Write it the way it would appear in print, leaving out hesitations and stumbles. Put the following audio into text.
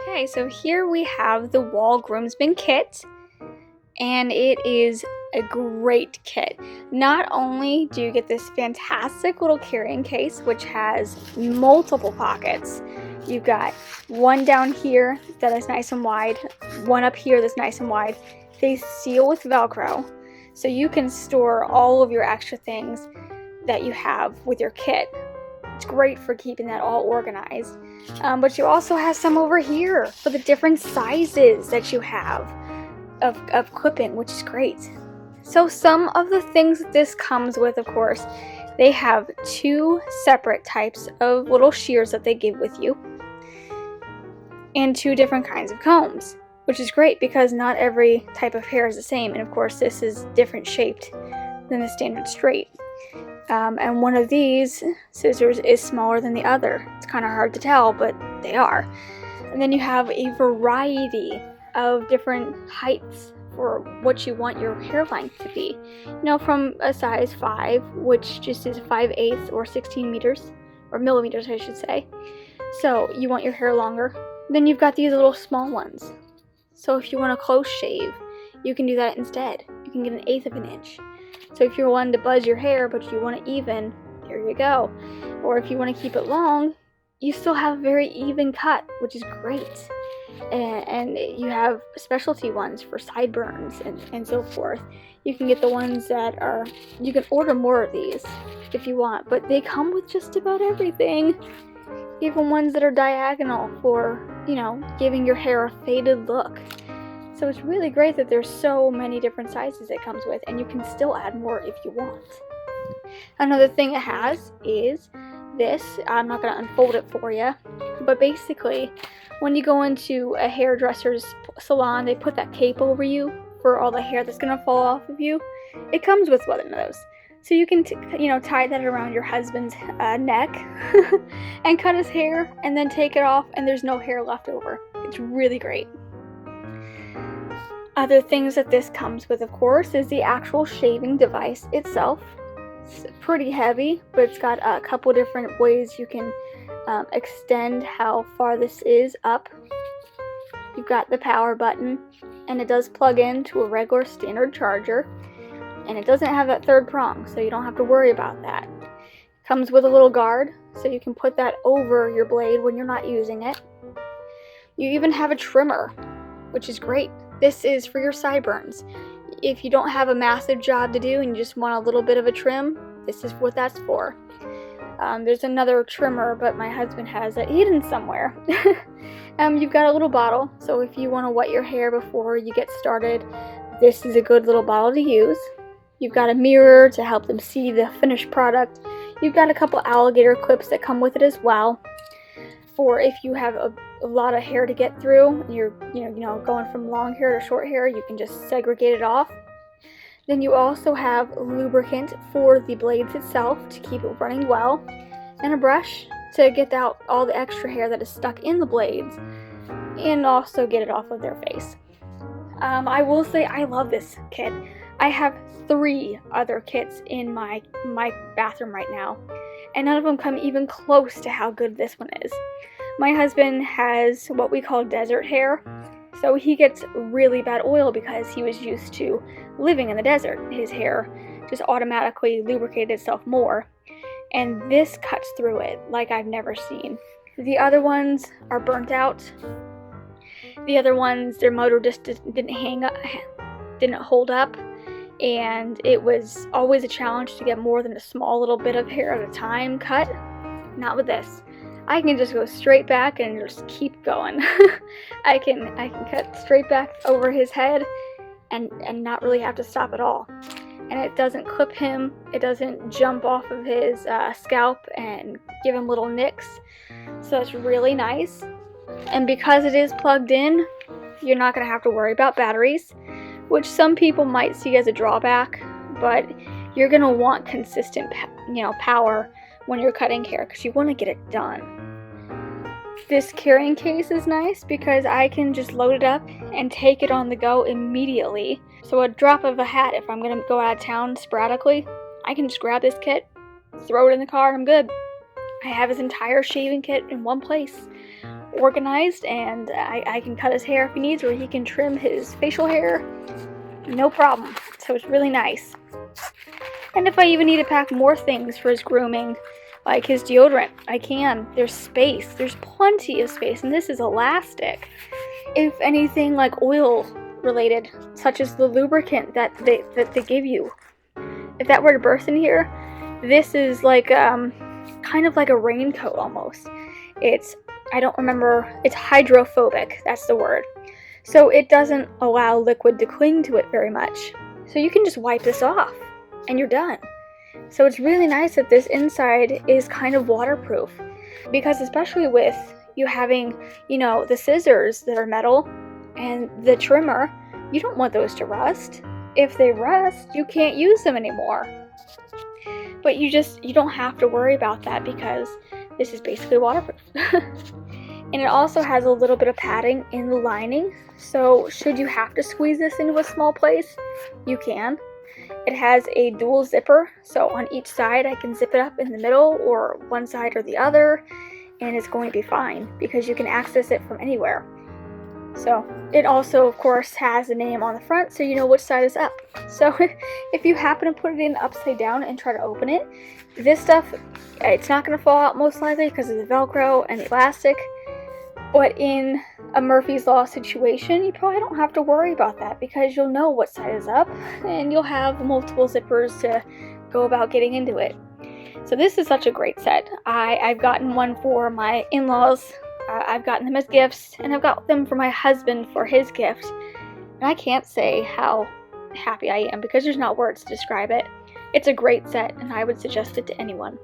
Okay, so here we have the Wahl Groomsmen kit, and it is a great kit. Not only do you get this fantastic little carrying case, which has multiple pockets. You've got one down here that is nice and wide, one up here that's nice and wide. They seal with Velcro, so you can store all of your extra things that you have with your kit. It's great for keeping that all organized. But you also have some over here for the different sizes that you have of clipping, which is great. So some of the things that this comes with, of course, they have two separate types of little shears that they give with you, and two different kinds of combs, which is great because not every type of hair is the same, and of course this is different shaped than the standard straight. And one of these scissors is smaller than the other. It's kind of hard to tell, but they are. And then you have a variety of different heights for what you want your hair length to be. You know, from a size 5, which just is 5/8 or 16 meters, or millimeters I should say. So you want your hair longer. Then you've got these little small ones. So if you want a close shave, you can do that instead. You can get 1/8 of an inch. So if you're wanting to buzz your hair but you want it even, there you go. Or if you want to keep it long, you still have a very even cut, which is great. And you have specialty ones for sideburns and so forth. You can get the ones that are, you can order more of these if you want, but they come with just about everything. Even ones that are diagonal for, you know, giving your hair a faded look. So it's really great that there's so many different sizes it comes with, and you can still add more if you want. Another thing it has is this. I'm not going to unfold it for you, but basically when you go into a hairdresser's salon, they put that cape over you for all the hair that's going to fall off of you. It comes with one of those. So you can tie that around your husband's neck and cut his hair and then take it off, and there's no hair left over. It's really great. Other things that this comes with, of course, is the actual shaving device itself. It's pretty heavy, but it's got a couple different ways you can extend how far this is up. You've got the power button, and it does plug into a regular standard charger, and it doesn't have that third prong, so you don't have to worry about that. It comes with a little guard, so you can put that over your blade when you're not using it. You even have a trimmer, which is great. This is for your sideburns. If you don't have a massive job to do and you just want a little bit of a trim, this is what that's for. There's another trimmer, but my husband has it hidden somewhere. You've got a little bottle, so if you want to wet your hair before you get started, this is a good little bottle to use. You've got a mirror to help them see the finished product. You've got a couple alligator clips that come with it as well, for if you have a lot of hair to get through, and you're going from long hair to short hair, you can just segregate it off. Then you also have lubricant for the blades itself to keep it running well, and a brush to get out all the extra hair that is stuck in the blades and also get it off of their face. I will say I love this kit. I have 3 other kits in my bathroom right now, and none of them come even close to how good this one is. My husband has what we call desert hair, so he gets really bad oil because he was used to living in the desert. His hair just automatically lubricated itself more, and this cuts through it like I've never seen. The other ones are burnt out. The other ones, their motor just didn't hold up, and it was always a challenge to get more than a small little bit of hair at a time cut. Not with this. I can just go straight back and just keep going. I can cut straight back over his head and not really have to stop at all. And it doesn't clip him. It doesn't jump off of his scalp and give him little nicks. So it's really nice. And because it is plugged in, you're not going to have to worry about batteries, which some people might see as a drawback, but you're going to want consistent power when you're cutting hair because you want to get it done. This carrying case is nice because I can just load it up and take it on the go immediately. So a drop of a hat, if I'm going to go out of town sporadically, I can just grab this kit, throw it in the car, and I'm good. I have his entire shaving kit in one place. organized, and I can cut his hair if he needs, or he can trim his facial hair, no problem. So it's really nice. And if I even need to pack more things for his grooming, like his deodorant, I can. There's space. There's plenty of space, and this is elastic. If anything like oil related, such as the lubricant that they give you, if that were to burst in here, this is like kind of like a raincoat almost. I don't remember, it's hydrophobic, that's the word. So it doesn't allow liquid to cling to it very much. So you can just wipe this off and you're done. So it's really nice that this inside is kind of waterproof, because especially with you having, you know, the scissors that are metal and the trimmer, you don't want those to rust. If they rust, you can't use them anymore. But you don't have to worry about that, because this is basically waterproof. And it also has a little bit of padding in the lining, so should you have to squeeze this into a small place, you can. It has a dual zipper, so on each side I can zip it up in the middle or one side or the other, and it's going to be fine because you can access it from anywhere. So it also, of course, has a name on the front, so you know which side is up. So if you happen to put it in upside down and try to open it, this stuff, it's not going to fall out most likely because of the Velcro and the elastic. But in a Murphy's Law situation, you probably don't have to worry about that, because you'll know what side is up and you'll have multiple zippers to go about getting into it. So this is such a great set. I've gotten one for my in-laws. I've gotten them as gifts, and I've got them for my husband for his gift. And I can't say how happy I am, because there's not words to describe it. It's a great set, and I would suggest it to anyone.